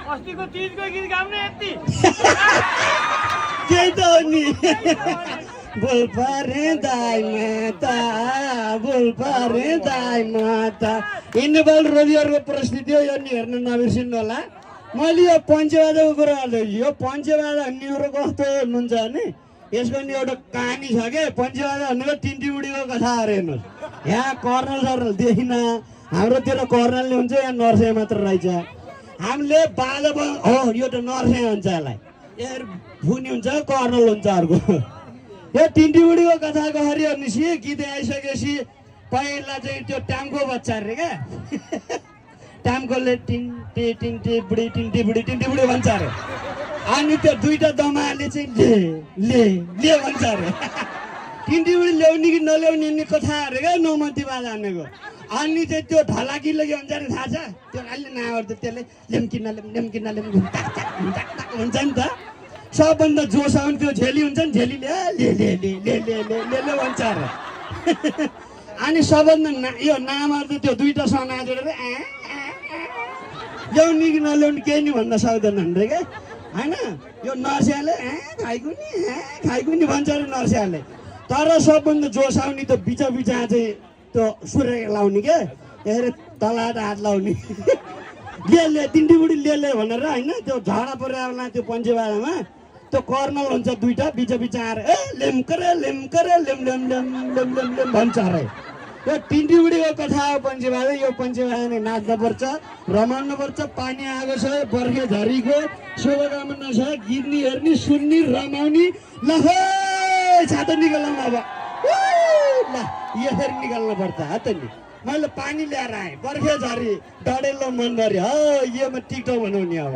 अस्तिको तीजको गीत गाउने यति त्यही त हो नि बोल परे दाइ माता बोल परे दाइ माता इन्नेबल रोजीहरूको प्रस्तुति हो यो नि हेर्न नबिर्सिनु होला मैले यो पञ्चेबाजाको कुरा गर्दै यो पञ्चेबाजा भन्नेहरू कस्तो हुनुहुन्छ भने यसको नि एउटा कहानी छ के पञ्चेबाजा भनेको टिन्टिमुडीको कथा अरे हेर्नुहोस् यहाँ कर्नल सरल देखिन हाम्रोतिर कर्नलले हुन्छ यहाँ नर्से मात्र रहेछ हामीले बाजा हो यो त नर्से हुन्छ यसलाई यहाँ भुनी हुन्छ कर्नल हुन्छ अर्को यो टिन्टिमुडीको कथाको हरि हेर्नुहोस् गीत आइसकेपछि पहिला चाहिँ त्यो ट्याम्को बच्चा अरे क्या ट्याम्कोले टिन्टे बुढी भन्छ अरे अनि त्यो दुईटा दमाले चाहिँ ले भन्छ अरे टिन्टी बुढी ल्याउने कि नल्याउने नि कथा अरे क्या नौमती बाजा हानेको अनि चाहिँ त्यो ढलाकीले के भन्छ अरे थाहा छ त्यो अहिले नआउँछ त्यसले लेम्किन हुन्छ नि त सबभन्दा जोस आउने त्यो झेली हुन्छ नि झेलीले ले भन्छ अरे अनि सबभन्दा यो नामहरू त त्यो दुईटा समातेर ल्याउने कि नल्याउने केही नि भन्न सक्दैन अरे क्या होइन यो नर्सियाले खाइको नि भन्छ अरे नर्सियाले तर सबभन्दा जोस आउने त बिचा चाहिँ त्यो सूर्य लाउने क्या यसरी तलाट हात लाउने ले तिनटी बुढी ले भनेर होइन त्यो झडा परेला त्यो पञ्चेबाजामा त्यो कर्नल हुन्छ दुईटा बिचा आएर लेम भन्छ अरे यो टिन्टी बुढीको कथा हो पञ्चेबाजा यो पञ्चेबाजाले नाच्नुपर्छ रमाउनुपर्छ पानी आएको छ बर्खे झरीको शुभकामना छ गिर्नी हेर्ने सुन्ने रमाउने ल छाता निकाल्नु अब ल यसरी निकाल्नु पर्छ हो त नि मैले पानी ल्याएर आएँ बर्खे झरी डढेलो मन गऱ्यो हो योमा टिकटक बनाउने अब